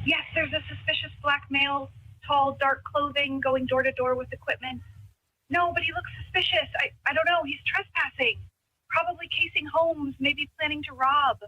Yes, there's a suspicious black male, tall, dark clothing, going door to door with equipment. No, but he looks suspicious. I don't know. He's trespassing. Probably casing homes, maybe planning to rob.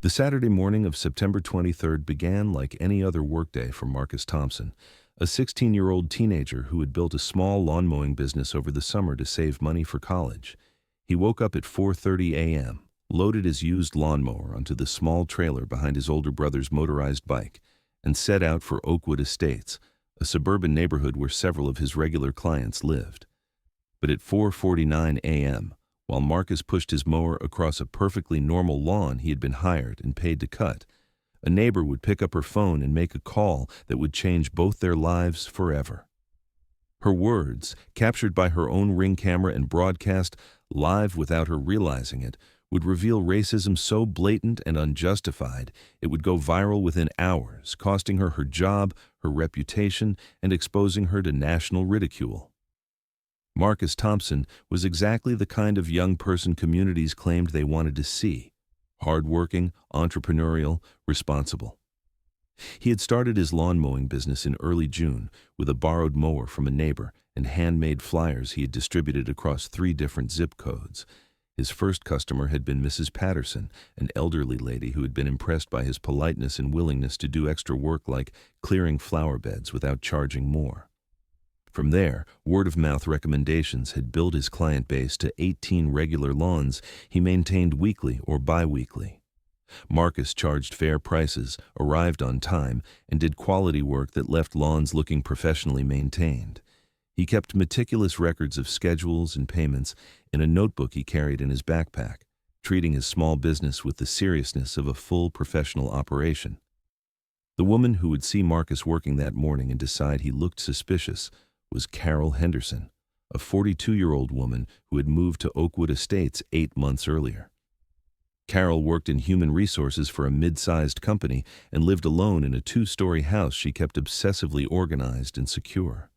The Saturday morning of September 23rd began like any other workday for Marcus Thompson, a 16-year-old teenager who had built a small lawn mowing business over the summer to save money for college. He woke up at 4:30 a.m., loaded his used lawnmower onto the small trailer behind his older brother's motorized bike, and set out for Oakwood Estates, a suburban neighborhood where several of his regular clients lived. But at 4:49 a.m., while Marcus pushed his mower across a perfectly normal lawn he had been hired and paid to cut, a neighbor would pick up her phone and make a call that would change both their lives forever. Her words, captured by her own Ring camera and broadcast live without her realizing it, would reveal racism so blatant and unjustified it would go viral within hours, costing her her job, her reputation, and exposing her to national ridicule. Marcus Thompson was exactly the kind of young person communities claimed they wanted to see: hardworking, entrepreneurial, responsible. He had started his lawn mowing business in early June with a borrowed mower from a neighbor and handmade flyers he had distributed across 3 different zip codes. His first customer had been Mrs. Patterson, an elderly lady who had been impressed by his politeness and willingness to do extra work like clearing flower beds without charging more. From there, word-of-mouth recommendations had built his client base to 18 regular lawns he maintained weekly or bi-weekly. Marcus charged fair prices, arrived on time, and did quality work that left lawns looking professionally maintained. He kept meticulous records of schedules and payments in a notebook he carried in his backpack, treating his small business with the seriousness of a full professional operation. The woman who would see Marcus working that morning and decide he looked suspicious was Carol Henderson, a 42-year-old woman who had moved to Oakwood Estates 8 months earlier. Carol worked in human resources for a mid-sized company and lived alone in a 2-story house she kept obsessively organized and secure.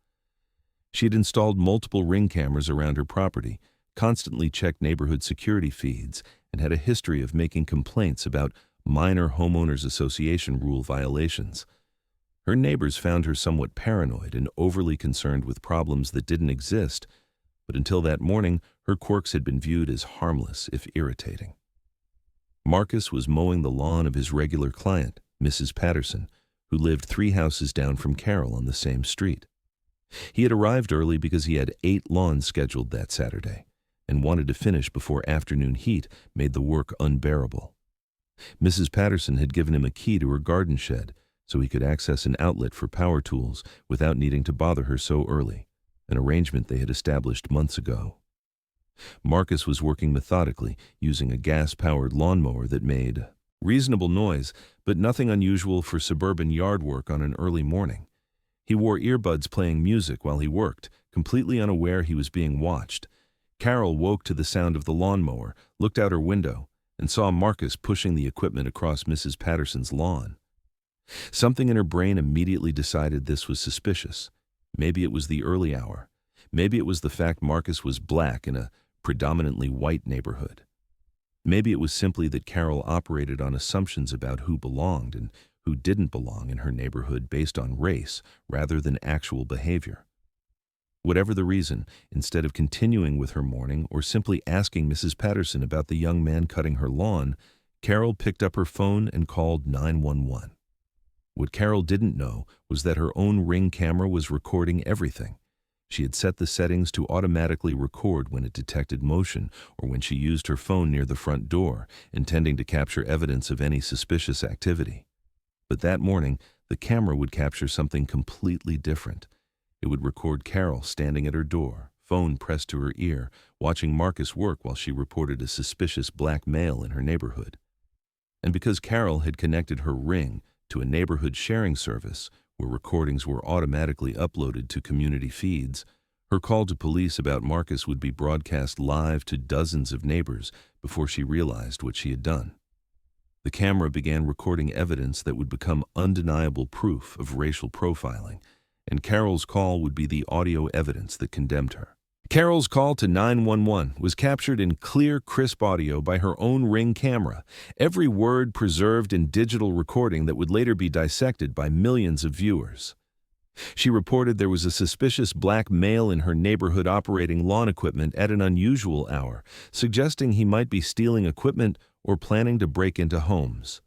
She had installed multiple Ring cameras around her property, constantly checked neighborhood security feeds, and had a history of making complaints about minor homeowners association rule violations. Her neighbors found her somewhat paranoid and overly concerned with problems that didn't exist, but until that morning, her quirks had been viewed as harmless, if irritating. Marcus was mowing the lawn of his regular client, Mrs. Patterson, who lived 3 houses down from Carol on the same street. He had arrived early because he had 8 lawns scheduled that Saturday and wanted to finish before afternoon heat made the work unbearable. Mrs. Patterson had given him a key to her garden shed so he could access an outlet for power tools without needing to bother her so early, an arrangement they had established months ago. Marcus was working methodically, using a gas-powered lawnmower that made reasonable noise, but nothing unusual for suburban yard work on an early morning. He wore earbuds playing music while he worked, completely unaware he was being watched. Carol woke to the sound of the lawnmower, looked out her window, and saw Marcus pushing the equipment across Mrs. Patterson's lawn. Something in her brain immediately decided this was suspicious. Maybe it was the early hour. Maybe it was the fact Marcus was black in a predominantly white neighborhood. Maybe it was simply that Carol operated on assumptions about who belonged and who didn't belong in her neighborhood based on race rather than actual behavior. Whatever the reason, instead of continuing with her morning or simply asking Mrs. Patterson about the young man cutting her lawn, Carol picked up her phone and called 911. What Carol didn't know was that her own Ring camera was recording everything. She had set the settings to automatically record when it detected motion or when she used her phone near the front door, intending to capture evidence of any suspicious activity. But that morning, the camera would capture something completely different. It would record Carol standing at her door, phone pressed to her ear, watching Marcus work while she reported a suspicious black male in her neighborhood. And because Carol had connected her Ring to a neighborhood sharing service where recordings were automatically uploaded to community feeds, her call to police about Marcus would be broadcast live to dozens of neighbors before she realized what she had done. The camera began recording evidence that would become undeniable proof of racial profiling, and Carol's call would be the audio evidence that condemned her. Carol's call to 911 was captured in clear, crisp audio by her own Ring camera, every word preserved in digital recording that would later be dissected by millions of viewers. She reported there was a suspicious black male in her neighborhood operating lawn equipment at an unusual hour, suggesting he might be stealing equipment or planning to break into homes.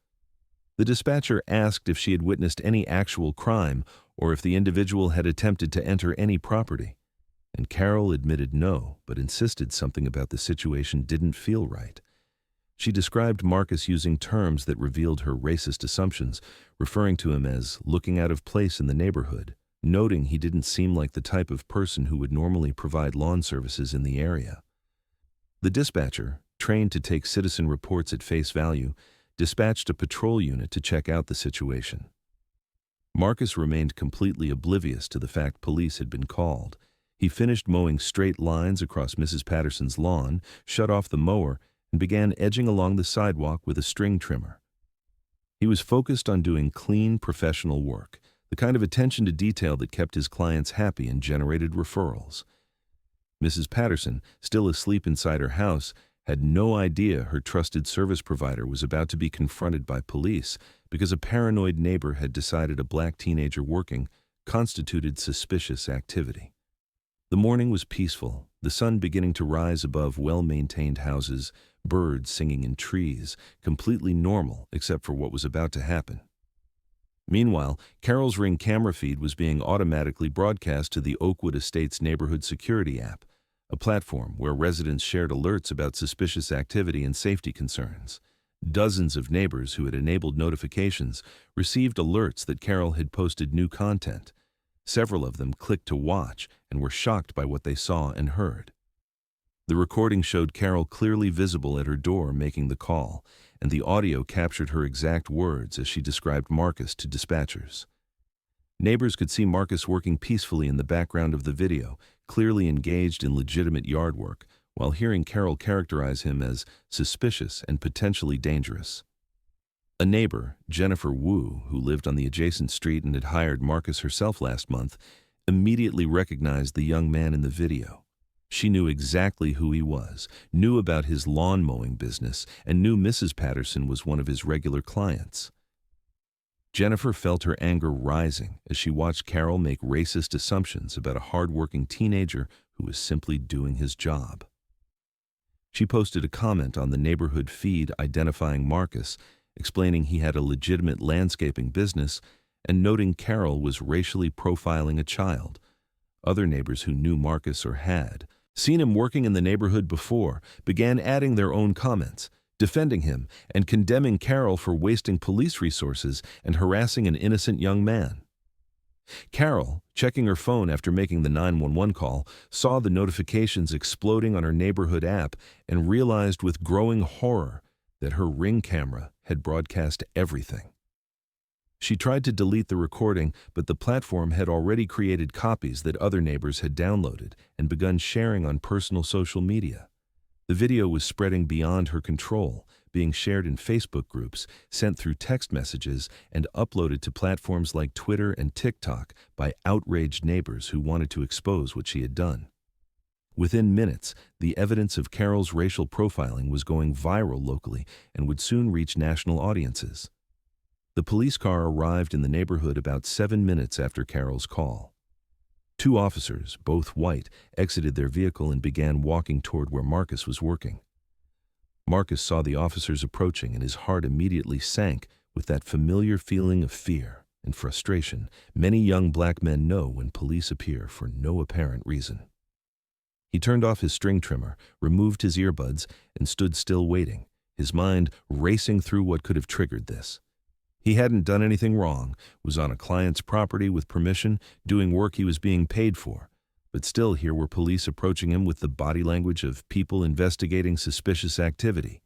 The dispatcher asked if she had witnessed any actual crime or if the individual had attempted to enter any property. And Carol admitted no, but insisted something about the situation didn't feel right. She described Marcus using terms that revealed her racist assumptions, referring to him as looking out of place in the neighborhood, noting he didn't seem like the type of person who would normally provide lawn services in the area. The dispatcher, trained to take citizen reports at face value, dispatched a patrol unit to check out the situation. Marcus remained completely oblivious to the fact police had been called. He finished mowing straight lines across Mrs. Patterson's lawn, shut off the mower, and began edging along the sidewalk with a string trimmer. He was focused on doing clean, professional work, the kind of attention to detail that kept his clients happy and generated referrals. Mrs. Patterson, still asleep inside her house, had no idea her trusted service provider was about to be confronted by police because a paranoid neighbor had decided a black teenager working constituted suspicious activity. The morning was peaceful, the sun beginning to rise above well-maintained houses, birds singing in trees, completely normal except for what was about to happen. Meanwhile, Carol's Ring camera feed was being automatically broadcast to the Oakwood Estates Neighborhood Security app, a platform where residents shared alerts about suspicious activity and safety concerns. Dozens of neighbors who had enabled notifications received alerts that Carol had posted new content. Several of them clicked to watch and were shocked by what they saw and heard. The recording showed Carol clearly visible at her door making the call, and the audio captured her exact words as she described Marcus to dispatchers. Neighbors could see Marcus working peacefully in the background of the video, clearly engaged in legitimate yard work, while hearing Carol characterize him as suspicious and potentially dangerous. A neighbor, Jennifer Wu, who lived on the adjacent street and had hired Marcus herself last month, immediately recognized the young man in the video. She knew exactly who he was, knew about his lawn mowing business, and knew Mrs. Patterson was one of his regular clients. Jennifer felt her anger rising as she watched Carol make racist assumptions about a hard-working teenager who was simply doing his job. She posted a comment on the neighborhood feed identifying Marcus, explaining he had a legitimate landscaping business, and noting Carol was racially profiling a child. Other neighbors who knew Marcus or had seen him working in the neighborhood before began adding their own comments, defending him and condemning Carol for wasting police resources and harassing an innocent young man. Carol, checking her phone after making the 911 call, saw the notifications exploding on her neighborhood app and realized with growing horror that her Ring camera had broadcast everything. She tried to delete the recording, but the platform had already created copies that other neighbors had downloaded and begun sharing on personal social media. The video was spreading beyond her control, being shared in Facebook groups, sent through text messages, and uploaded to platforms like Twitter and TikTok by outraged neighbors who wanted to expose what she had done. Within minutes, the evidence of Carol's racial profiling was going viral locally and would soon reach national audiences. The police car arrived in the neighborhood about 7 minutes after Carol's call. 2 officers, both white, exited their vehicle and began walking toward where Marcus was working. Marcus saw the officers approaching and his heart immediately sank with that familiar feeling of fear and frustration many young black men know when police appear for no apparent reason. He turned off his string trimmer, removed his earbuds, and stood still waiting, his mind racing through what could have triggered this. He hadn't done anything wrong, was on a client's property with permission, doing work he was being paid for. But still here were police approaching him with the body language of people investigating suspicious activity.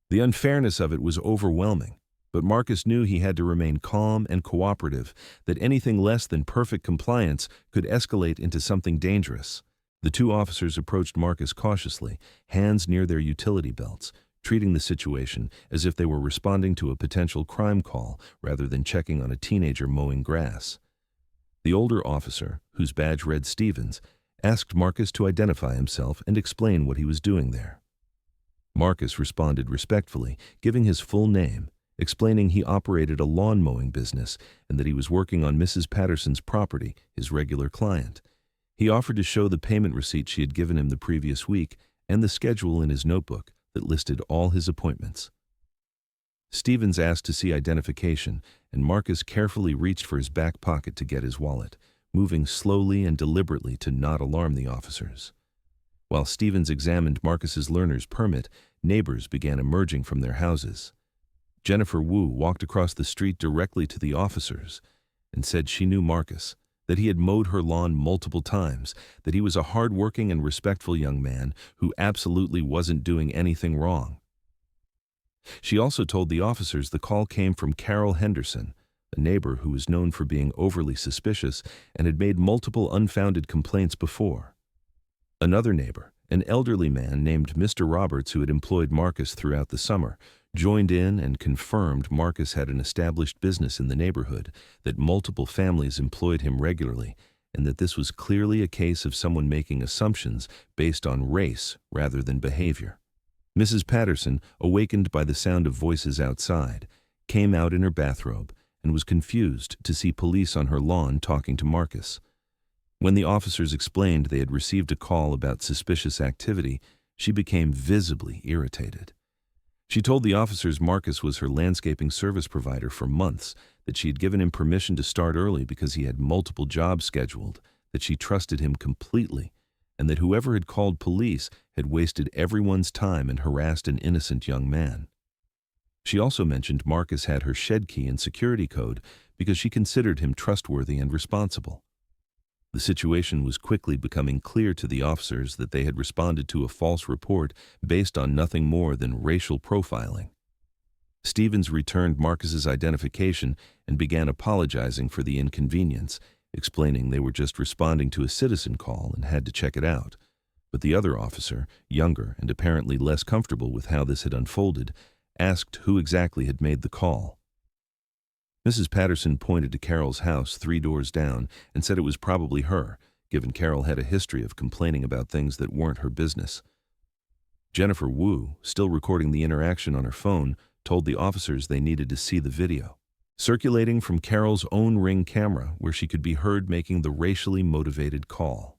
The unfairness of it was overwhelming, but Marcus knew he had to remain calm and cooperative, that anything less than perfect compliance could escalate into something dangerous. The 2 officers approached Marcus cautiously, hands near their utility belts, treating the situation as if they were responding to a potential crime call rather than checking on a teenager mowing grass. The older officer, whose badge read Stevens, asked Marcus to identify himself and explain what he was doing there. Marcus responded respectfully, giving his full name, explaining he operated a lawn mowing business and that he was working on Mrs. Patterson's property, his regular client. He offered to show the payment receipt she had given him the previous week and the schedule in his notebook that listed all his appointments. Stevens asked to see identification, and Marcus carefully reached for his back pocket to get his wallet, moving slowly and deliberately to not alarm the officers. While Stevens examined Marcus's learner's permit, neighbors began emerging from their houses. Jennifer Wu walked across the street directly to the officers and said she knew Marcus, that he had mowed her lawn multiple times, that he was a hard-working and respectful young man who absolutely wasn't doing anything wrong. She also told the officers the call came from Carol Henderson, a neighbor who was known for being overly suspicious and had made multiple unfounded complaints before. Another neighbor, an elderly man named Mr. Roberts who had employed Marcus throughout the summer, joined in and confirmed Marcus had an established business in the neighborhood, that multiple families employed him regularly, and that this was clearly a case of someone making assumptions based on race rather than behavior. Mrs. Patterson, awakened by the sound of voices outside, came out in her bathrobe and was confused to see police on her lawn talking to Marcus. When the officers explained they had received a call about suspicious activity, she became visibly irritated. She told the officers Marcus was her landscaping service provider for months, that she had given him permission to start early because he had multiple jobs scheduled, that she trusted him completely, and that whoever had called police had wasted everyone's time and harassed an innocent young man. She also mentioned Marcus had her shed key and security code because she considered him trustworthy and responsible. The situation was quickly becoming clear to the officers that they had responded to a false report based on nothing more than racial profiling. Stevens returned Marcus's identification and began apologizing for the inconvenience, explaining they were just responding to a citizen call and had to check it out. But the other officer, younger and apparently less comfortable with how this had unfolded, asked who exactly had made the call. Mrs. Patterson pointed to Carol's house 3 doors down and said it was probably her, given Carol had a history of complaining about things that weren't her business. Jennifer Wu, still recording the interaction on her phone, told the officers they needed to see the video, circulating from Carol's own Ring camera where she could be heard making the racially motivated call.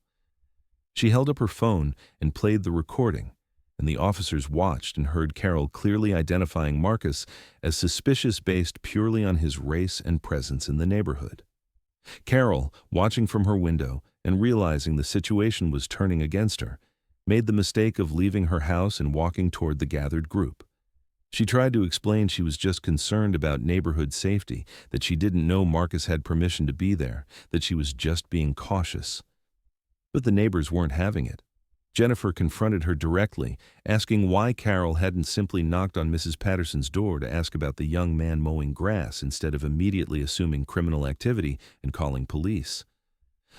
She held up her phone and played the recording, and the officers watched and heard Carol clearly identifying Marcus as suspicious based purely on his race and presence in the neighborhood. Carol, watching from her window and realizing the situation was turning against her, made the mistake of leaving her house and walking toward the gathered group. She tried to explain she was just concerned about neighborhood safety, that she didn't know Marcus had permission to be there, that she was just being cautious. But the neighbors weren't having it. Jennifer confronted her directly, asking why Carol hadn't simply knocked on Mrs. Patterson's door to ask about the young man mowing grass instead of immediately assuming criminal activity and calling police.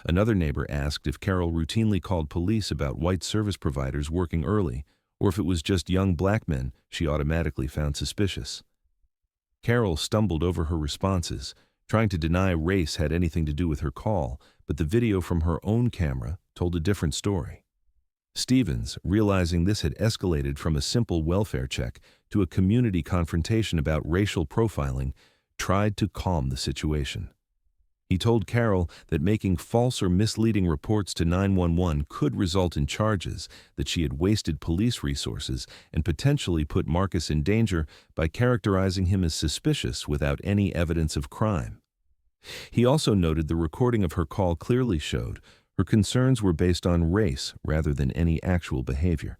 Another neighbor asked if Carol routinely called police about white service providers working early, or if it was just young black men she automatically found suspicious. Carol stumbled over her responses, trying to deny race had anything to do with her call, but the video from her own camera told a different story. Stevens, realizing this had escalated from a simple welfare check to a community confrontation about racial profiling, tried to calm the situation. He told Carol that making false or misleading reports to 911 could result in charges, that she had wasted police resources and potentially put Marcus in danger by characterizing him as suspicious without any evidence of crime. He also noted the recording of her call clearly showed her concerns were based on race rather than any actual behavior,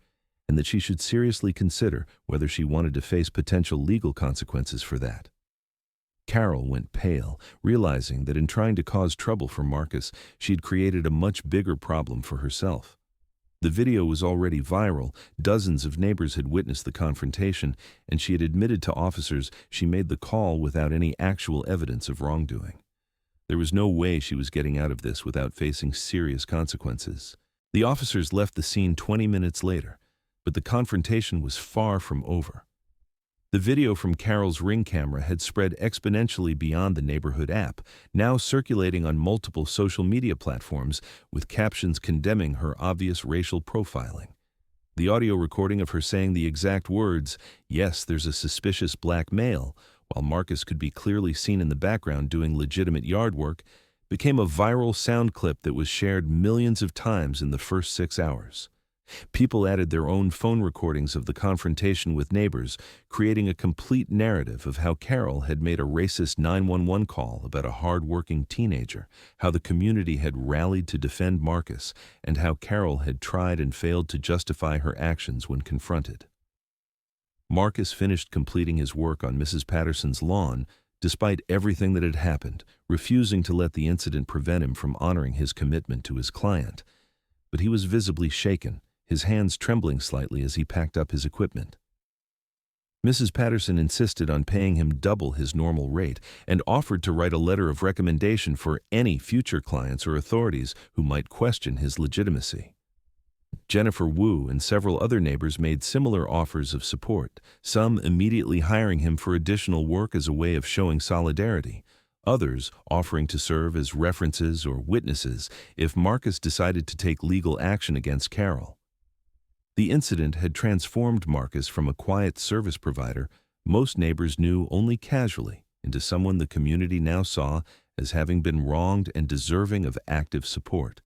and that she should seriously consider whether she wanted to face potential legal consequences for that. Carol went pale, realizing that in trying to cause trouble for Marcus, she had created a much bigger problem for herself. The video was already viral, dozens of neighbors had witnessed the confrontation, and she had admitted to officers she made the call without any actual evidence of wrongdoing. There was no way she was getting out of this without facing serious consequences. The officers left the scene 20 minutes later, but the confrontation was far from over. The video from Carol's Ring camera had spread exponentially beyond the neighborhood app, now circulating on multiple social media platforms with captions condemning her obvious racial profiling. The audio recording of her saying the exact words, "Yes, there's a suspicious black male," while Marcus could be clearly seen in the background doing legitimate yard work, became a viral sound clip that was shared millions of times in the first 6 hours. People added their own phone recordings of the confrontation with neighbors, creating a complete narrative of how Carol had made a racist 911 call about a hard-working teenager, how the community had rallied to defend Marcus, and how Carol had tried and failed to justify her actions when confronted. Marcus finished completing his work on Mrs. Patterson's lawn, despite everything that had happened, refusing to let the incident prevent him from honoring his commitment to his client. But he was visibly shaken, his hands trembling slightly as he packed up his equipment. Mrs. Patterson insisted on paying him double his normal rate and offered to write a letter of recommendation for any future clients or authorities who might question his legitimacy. Jennifer Wu and several other neighbors made similar offers of support, some immediately hiring him for additional work as a way of showing solidarity, others offering to serve as references or witnesses if Marcus decided to take legal action against Carol. The incident had transformed Marcus from a quiet service provider most neighbors knew only casually into someone the community now saw as having been wronged and deserving of active support.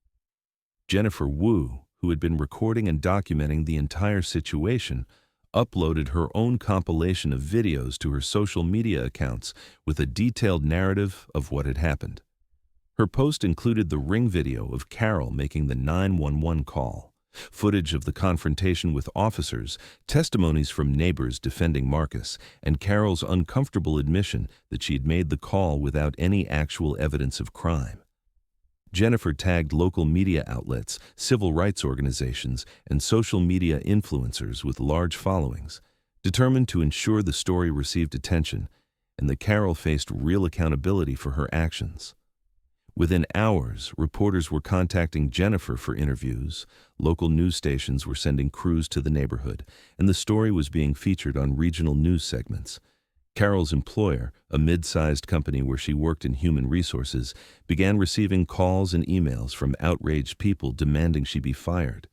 Jennifer Wu, who had been recording and documenting the entire situation, uploaded her own compilation of videos to her social media accounts with a detailed narrative of what had happened. Her post included the Ring video of Carol making the 911 call, footage of the confrontation with officers, testimonies from neighbors defending Marcus, and Carol's uncomfortable admission that she had made the call without any actual evidence of crime. Jennifer tagged local media outlets, civil rights organizations, and social media influencers with large followings, determined to ensure the story received attention and that Carol faced real accountability for her actions. Within hours, reporters were contacting Jennifer for interviews, local news stations were sending crews to the neighborhood, and the story was being featured on regional news segments. Carol's employer, a mid-sized company where she worked in human resources, began receiving calls and emails from outraged people demanding she be fired.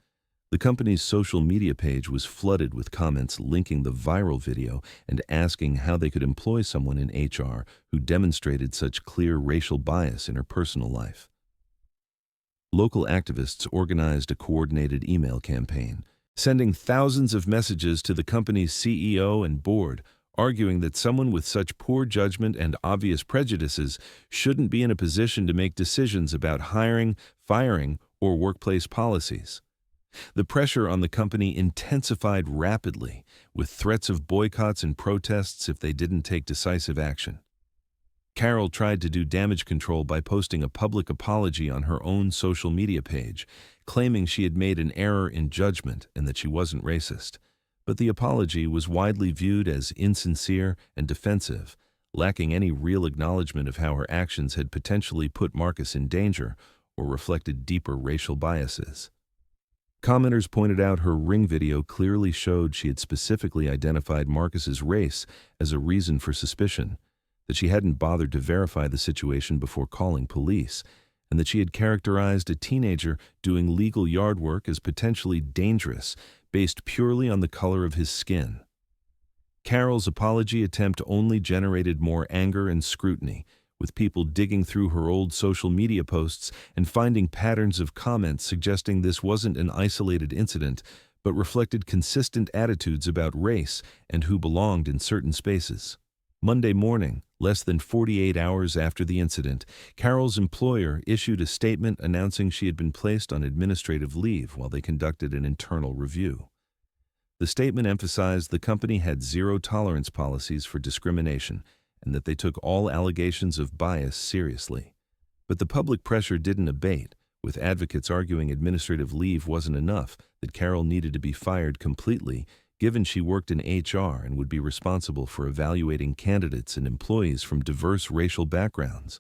The company's social media page was flooded with comments linking the viral video and asking how they could employ someone in HR who demonstrated such clear racial bias in her personal life. Local activists organized a coordinated email campaign, sending thousands of messages to the company's CEO and board, arguing that someone with such poor judgment and obvious prejudices shouldn't be in a position to make decisions about hiring, firing, or workplace policies. The pressure on the company intensified rapidly, with threats of boycotts and protests if they didn't take decisive action. Carol tried to do damage control by posting a public apology on her own social media page, claiming she had made an error in judgment and that she wasn't racist. But the apology was widely viewed as insincere and defensive, lacking any real acknowledgement of how her actions had potentially put Marcus in danger or reflected deeper racial biases. Commenters pointed out her Ring video clearly showed she had specifically identified Marcus's race as a reason for suspicion, that she hadn't bothered to verify the situation before calling police, and that she had characterized a teenager doing legal yard work as potentially dangerous based purely on the color of his skin. Carol's apology attempt only generated more anger and scrutiny, with people digging through her old social media posts and finding patterns of comments suggesting this wasn't an isolated incident, but reflected consistent attitudes about race and who belonged in certain spaces. Monday morning, less than 48 hours after the incident, Carol's employer issued a statement announcing she had been placed on administrative leave while they conducted an internal review. The statement emphasized the company had zero-tolerance policies for discrimination and that they took all allegations of bias seriously. But the public pressure didn't abate, with advocates arguing administrative leave wasn't enough, that Carol needed to be fired completely, given she worked in HR and would be responsible for evaluating candidates and employees from diverse racial backgrounds.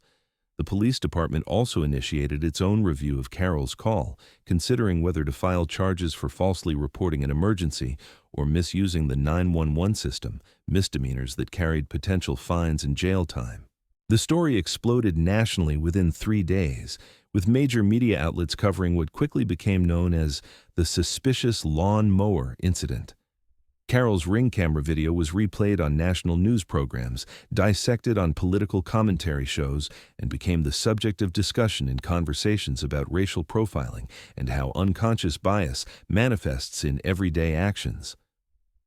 The police department also initiated its own review of Carol's call, considering whether to file charges for falsely reporting an emergency or misusing the 911 system, misdemeanors that carried potential fines and jail time. The story exploded nationally within 3 days, with major media outlets covering what quickly became known as the suspicious lawn mower incident. Carol's Ring camera video was replayed on national news programs, dissected on political commentary shows, and became the subject of discussion in conversations about racial profiling and how unconscious bias manifests in everyday actions.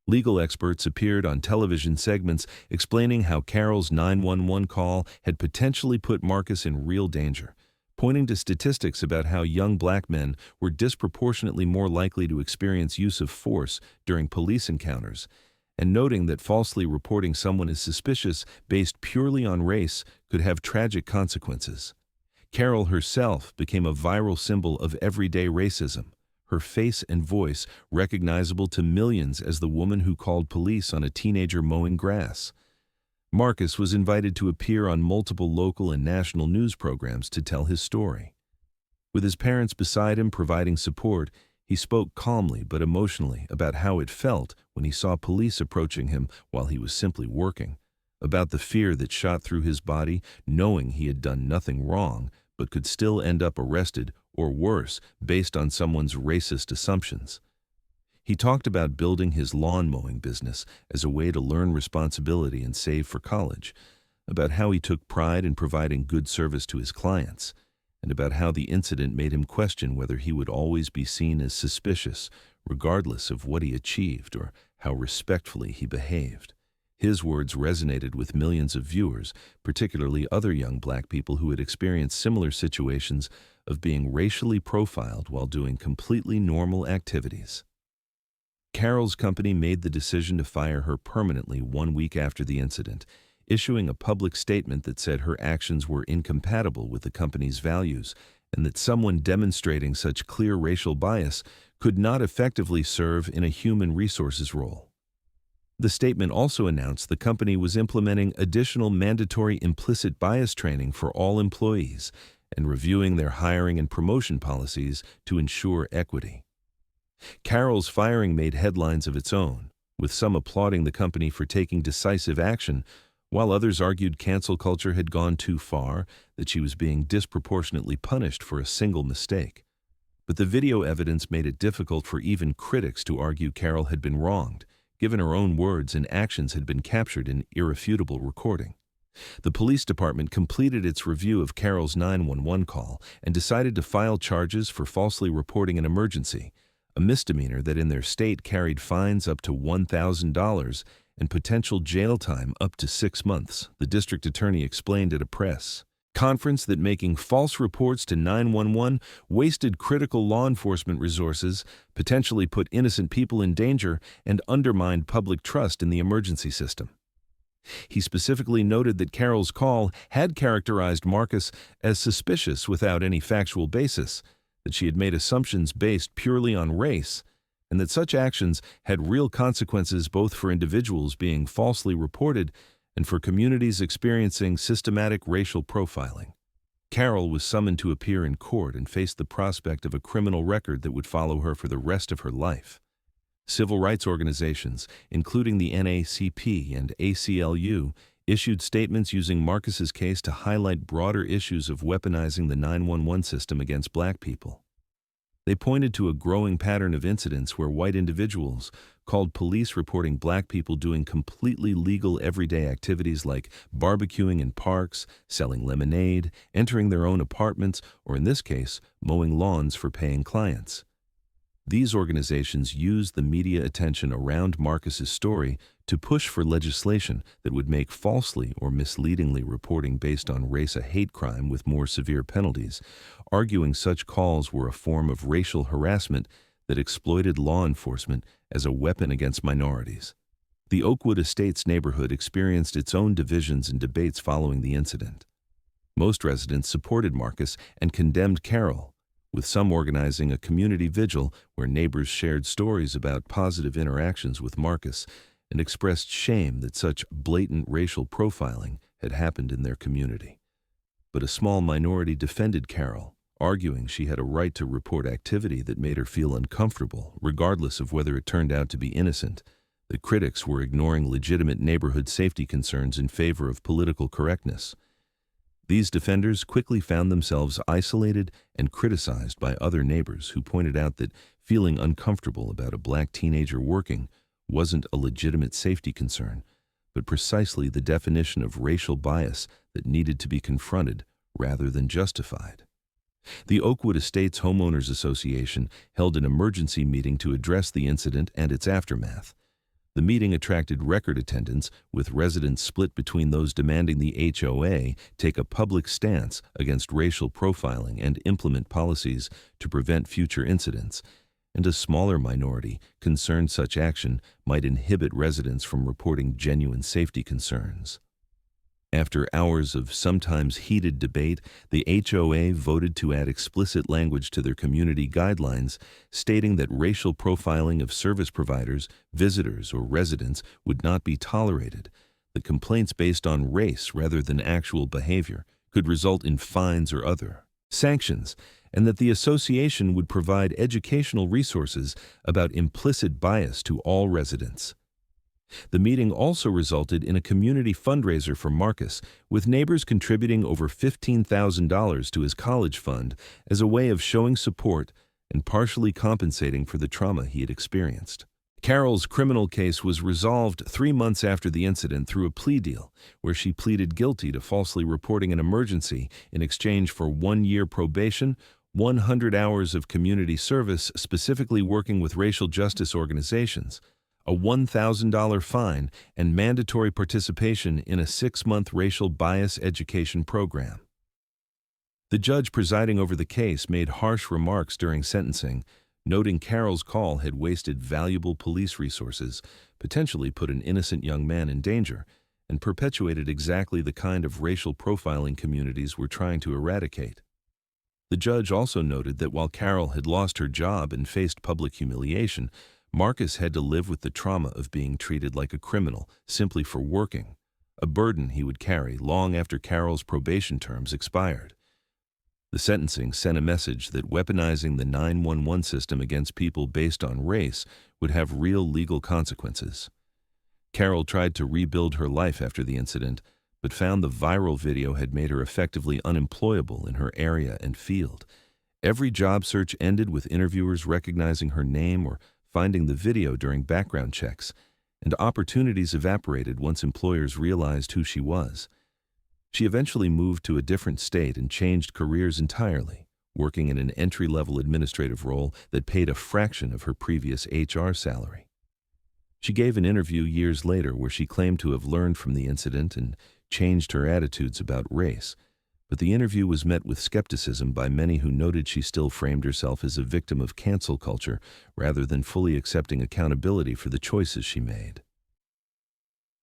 Legal experts appeared on television segments explaining how Carol's 911 call had potentially put Marcus in real danger, pointing to statistics about how young black men were disproportionately more likely to experience use of force during police encounters, and noting that falsely reporting someone as suspicious based purely on race could have tragic consequences. Carol herself became a viral symbol of everyday racism, her face and voice recognizable to millions as the woman who called police on a teenager mowing grass. Marcus was invited to appear on multiple local and national news programs to tell his story. With his parents beside him providing support, he spoke calmly but emotionally about how it felt when he saw police approaching him while he was simply working, about the fear that shot through his body, knowing he had done nothing wrong but could still end up arrested or worse based on someone's racist assumptions. He talked about building his lawn mowing business as a way to learn responsibility and save for college, about how he took pride in providing good service to his clients, and about how the incident made him question whether he would always be seen as suspicious, regardless of what he achieved or how respectfully he behaved. His words resonated with millions of viewers, particularly other young black people who had experienced similar situations of being racially profiled while doing completely normal activities. Carol's company made the decision to fire her permanently 1 week after the incident, issuing a public statement that said her actions were incompatible with the company's values and that someone demonstrating such clear racial bias could not effectively serve in a human resources role. The statement also announced the company was implementing additional mandatory implicit bias training for all employees and reviewing their hiring and promotion policies to ensure equity. Carol's firing made headlines of its own, with some applauding the company for taking decisive action, while others argued cancel culture had gone too far, that she was being disproportionately punished for a single mistake. But the video evidence made it difficult for even critics to argue Carol had been wronged, given her own words and actions had been captured in irrefutable recording. The police department completed its review of Carol's 911 call and decided to file charges for falsely reporting an emergency, a misdemeanor that in their state carried fines up to $1,000 and potential jail time up to 6 months, the district attorney explained at a press conference that making false reports to 911 wasted critical law enforcement resources, potentially put innocent people in danger, and undermined public trust in the emergency system. He specifically noted that Carol's call had characterized Marcus as suspicious without any factual basis, that she had made assumptions based purely on race, and that such actions had real consequences both for individuals being falsely reported and for communities experiencing systematic racial profiling. Carol was summoned to appear in court and faced the prospect of a criminal record that would follow her for the rest of her life. Civil rights organizations, including the NAACP and ACLU, issued statements using Marcus's case to highlight broader issues of weaponizing the 911 system against black people. They pointed to a growing pattern of incidents where white individuals called police reporting black people doing completely legal everyday activities like barbecuing in parks, selling lemonade, entering their own apartments, or in this case, mowing lawns for paying clients. These organizations used the media attention around Marcus's story to push for legislation that would make falsely or misleadingly reporting based on race a hate crime with more severe penalties, arguing such calls were a form of racial harassment that exploited law enforcement as a weapon against minorities. The Oakwood Estates neighborhood experienced its own divisions and debates following the incident. Most residents supported Marcus and condemned Carol, with some organizing a community vigil where neighbors shared stories about positive interactions with Marcus and expressed shame that such blatant racial profiling had happened in their community. but a small minority defended Carol, arguing she had a right to report activity that made her feel uncomfortable, regardless of whether it turned out to be innocent. The critics were ignoring legitimate neighborhood safety concerns in favor of political correctness. These defenders quickly found themselves isolated and criticized by other neighbors who pointed out that feeling uncomfortable about a black teenager working wasn't a legitimate safety concern, but precisely the definition of racial bias that needed to be confronted rather than justified. The Oakwood Estates Homeowners Association held an emergency meeting to address the incident and its aftermath. The meeting attracted record attendance, with residents split between those demanding the HOA take a public stance against racial profiling and implement policies to prevent future incidents, and a smaller minority concerned such action might inhibit residents from reporting genuine safety concerns. After hours of sometimes heated debate, the HOA voted to add explicit language to their community guidelines, stating that racial profiling of service providers, visitors, or residents would not be tolerated, that complaints based on race rather than actual behavior could result in fines or other sanctions, and that the association would provide educational resources about implicit bias to all residents. The meeting also resulted in a community fundraiser for Marcus, with neighbors contributing over $15,000 to his college fund as a way of showing support and partially compensating for the trauma he had experienced. Carol's criminal case was resolved 3 months after the incident through a plea deal, where she pleaded guilty to falsely reporting an emergency in exchange for 1-year probation, 100 hours of community service specifically working with racial justice organizations, a $1,000 fine, and mandatory participation in a 6-month racial bias education program. The judge presiding over the case made harsh remarks during sentencing, noting Carol's call had wasted valuable police resources, potentially put an innocent young man in danger, and perpetuated exactly the kind of racial profiling communities were trying to eradicate. The judge also noted that while Carol had lost her job and faced public humiliation, Marcus had to live with the trauma of being treated like a criminal simply for working, a burden he would carry long after Carol's probation terms expired. The sentencing sent a message that weaponizing the 911 system against people based on race would have real legal consequences. Carol tried to rebuild her life after the incident, but found the viral video had made her effectively unemployable in her area and field. Every job search ended with interviewers recognizing her name or finding the video during background checks, and opportunities evaporated once employers realized who she was. She eventually moved to a different state and changed careers entirely, working in an entry-level administrative role that paid a fraction of her previous HR salary. She gave an interview years later where she claimed to have learned from the incident and changed her attitudes about race, but the interview was met with skepticism by many who noted she still framed herself as a victim of cancel culture rather than fully accepting accountability for the choices she made.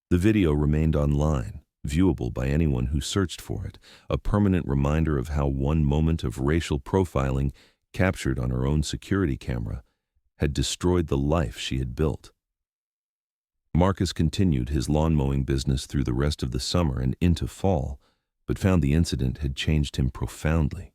The video remained online, viewable by anyone who searched for it, a permanent reminder of how one moment of racial profiling, captured on her own security camera, had destroyed the life she had built. Marcus continued his lawn mowing business through the rest of the summer and into fall, but found the incident had changed him profoundly.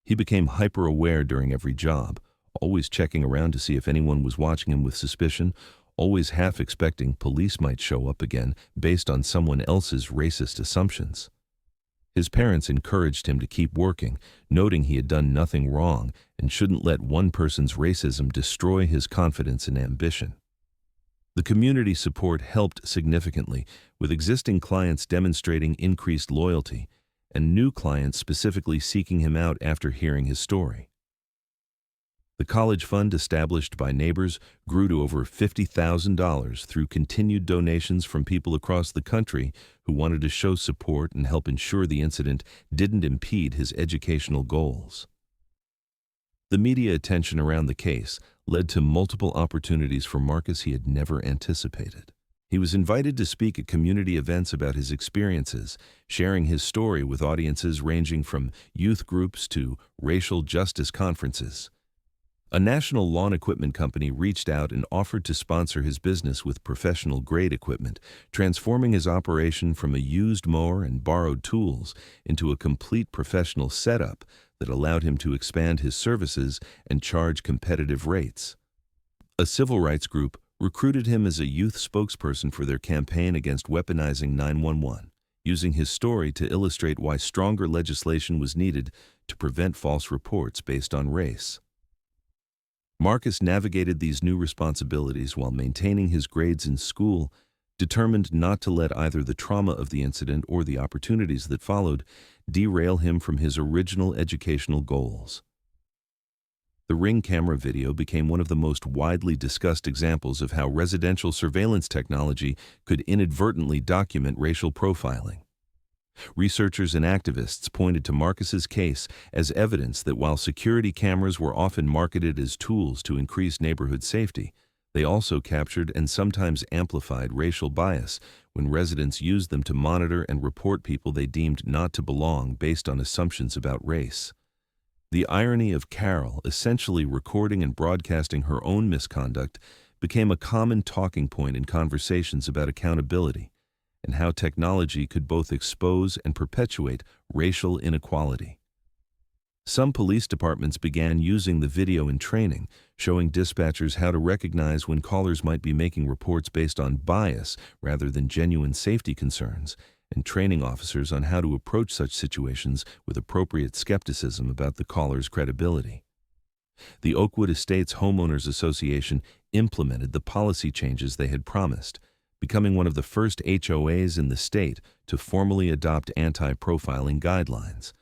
He became hyper-aware during every job, always checking around to see if anyone was watching him with suspicion, always half expecting police might show up again based on someone else's racist assumptions. His parents encouraged him to keep working, noting he had done nothing wrong and shouldn't let one person's racism destroy his confidence and ambition. The community support helped significantly, with existing clients demonstrating increased loyalty and new clients specifically seeking him out after hearing his story. The college fund established by neighbors grew to over $50,000 through continued donations from people across the country who wanted to show support and help ensure the incident didn't impede his educational goals. The media attention around the case led to multiple opportunities for Marcus he had never anticipated. He was invited to speak at community events about his experiences, sharing his story with audiences ranging from youth groups to racial justice conferences. A national lawn equipment company reached out and offered to sponsor his business with professional-grade equipment, transforming his operation from a used mower and borrowed tools into a complete professional setup that allowed him to expand his services and charge competitive rates. A civil rights group recruited him as a youth spokesperson for their campaign against weaponizing 911, using his story to illustrate why stronger legislation was needed to prevent false reports based on race. Marcus navigated these new responsibilities while maintaining his grades in school, determined not to let either the trauma of the incident or the opportunities that followed derail him from his original educational goals. The Ring camera video became one of the most widely discussed examples of how residential surveillance technology could inadvertently document racial profiling. Researchers and activists pointed to Marcus's case as evidence that while security cameras were often marketed as tools to increase neighborhood safety, they also captured and sometimes amplified racial bias when residents used them to monitor and report people they deemed not to belong based on assumptions about race. The irony of Carol essentially recording and broadcasting her own misconduct became a common talking point in conversations about accountability and how technology could both expose and perpetuate racial inequality. Some police departments began using the video in training, showing dispatchers how to recognize when callers might be making reports based on bias rather than genuine safety concerns, and training officers on how to approach such situations with appropriate skepticism about the caller's credibility. The Oakwood Estates Homeowners Association implemented the policy changes they had promised, becoming one of the first HOAs in the state to formally adopt anti-profiling guidelines.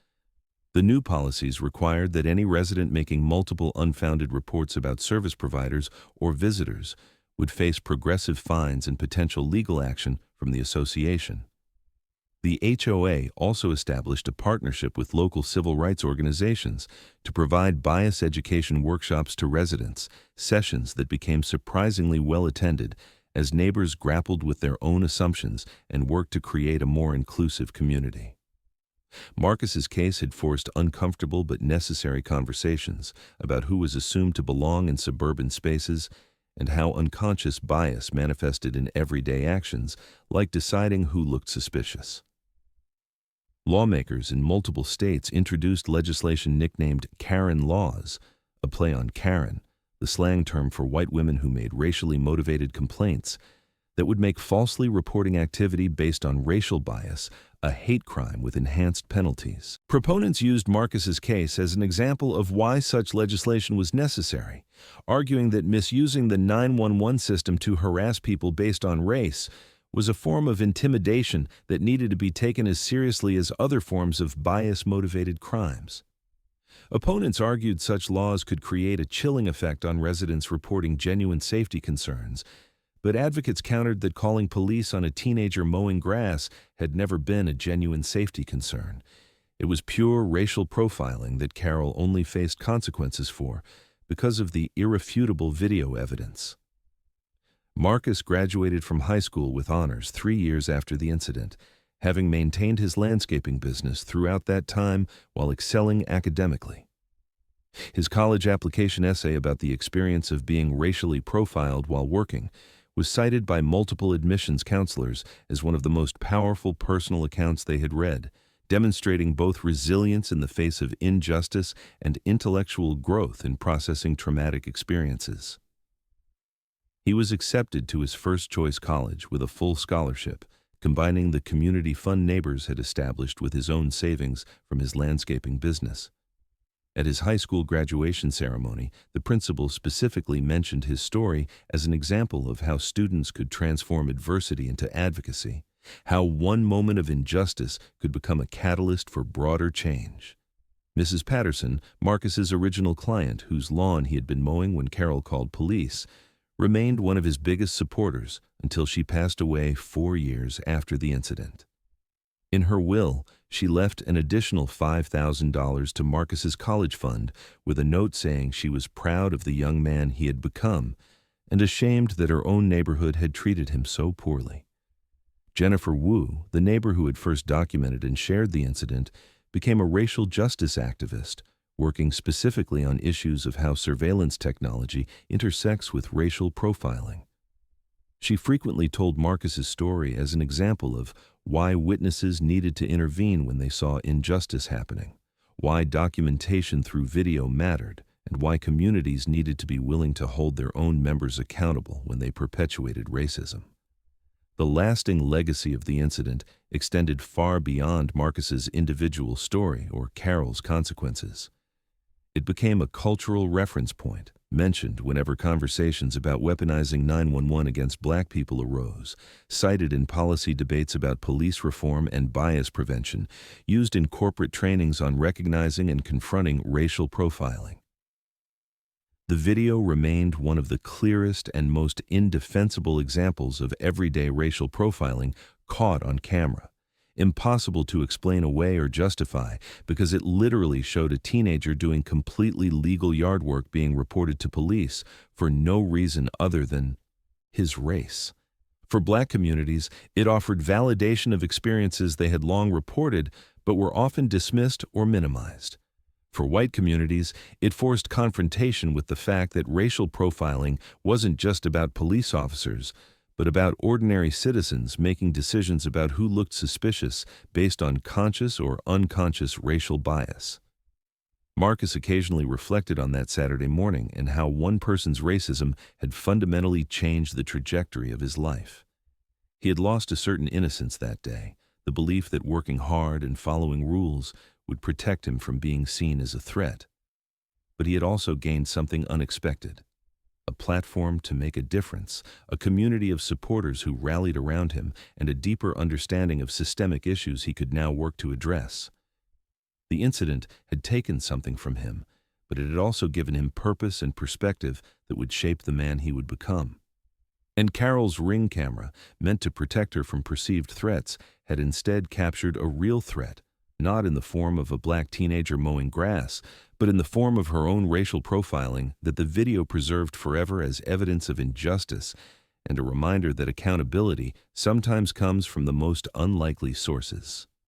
The new policies required that any resident making multiple unfounded reports about service providers or visitors would face progressive fines and potential legal action from the association. The HOA also established a partnership with local civil rights organizations to provide bias education workshops to residents, sessions that became surprisingly well attended as neighbors grappled with their own assumptions and worked to create a more inclusive community. Marcus's case had forced uncomfortable but necessary conversations about who was assumed to belong in suburban spaces and how unconscious bias manifested in everyday actions, like deciding who looked suspicious. Lawmakers in multiple states introduced legislation nicknamed Karen laws, a play on Karen, the slang term for white women who made racially motivated complaints, that would make falsely reporting activity based on racial bias a hate crime with enhanced penalties. Proponents used Marcus's case as an example of why such legislation was necessary, arguing that misusing the 911 system to harass people based on race was a form of intimidation that needed to be taken as seriously as other forms of bias-motivated crimes. Opponents argued such laws could create a chilling effect on residents reporting genuine safety concerns, but advocates countered that calling police on a teenager mowing grass had never been a genuine safety concern. It was pure racial profiling that Carol only faced consequences for because of the irrefutable video evidence. Marcus graduated from high school with honors 3 years after the incident, having maintained his landscaping business throughout that time while excelling academically. His college application essay about the experience of being racially profiled while working was cited by multiple admissions counselors as one of the most powerful personal accounts they had read, demonstrating both resilience in the face of injustice and intellectual growth in processing traumatic experiences. He was accepted to his first-choice college with a full scholarship, combining the community fund neighbors had established with his own savings from his landscaping business. At his high school graduation ceremony, the principal specifically mentioned his story as an example of how students could transform adversity into advocacy, how one moment of injustice could become a catalyst for broader change. Mrs. Patterson, Marcus's original client whose lawn he had been mowing when Carol called police, remained one of his biggest supporters until she passed away 4 years after the incident. In her will, she left an additional $5,000 to Marcus's college fund with a note saying she was proud of the young man he had become and ashamed that her own neighborhood had treated him so poorly. Jennifer Wu, the neighbor who had first documented and shared the incident, became a racial justice activist, working specifically on issues of how surveillance technology intersects with racial profiling. She frequently told Marcus's story as an example of why witnesses needed to intervene when they saw injustice happening, why documentation through video mattered, and why communities needed to be willing to hold their own members accountable when they perpetuated racism. The lasting legacy of the incident extended far beyond Marcus's individual story or Carol's consequences. It became a cultural reference point, mentioned whenever conversations about weaponizing 911 against black people arose, cited in policy debates about police reform and bias prevention, used in corporate trainings on recognizing and confronting racial profiling. The video remained one of the clearest and most indefensible examples of everyday racial profiling caught on camera. Impossible to explain away or justify because it literally showed a teenager doing completely legal yard work being reported to police for no reason other than his race. For black communities, it offered validation of experiences they had long reported but were often dismissed or minimized. For white communities, it forced confrontation with the fact that racial profiling wasn't just about police officers, but about ordinary citizens making decisions about who looked suspicious based on conscious or unconscious racial bias. Marcus occasionally reflected on that Saturday morning and how one person's racism had fundamentally changed the trajectory of his life. He had lost a certain innocence that day, the belief that working hard and following rules would protect him from being seen as a threat. But he had also gained something unexpected. A platform to make a difference, a community of supporters who rallied around him, and a deeper understanding of systemic issues he could now work to address. The incident had taken something from him, but it had also given him purpose and perspective that would shape the man he would become. And Carol's Ring camera, meant to protect her from perceived threats, had instead captured a real threat, not in the form of a black teenager mowing grass, but in the form of her own racial profiling that the video preserved forever as evidence of injustice and a reminder that accountability sometimes comes from the most unlikely sources.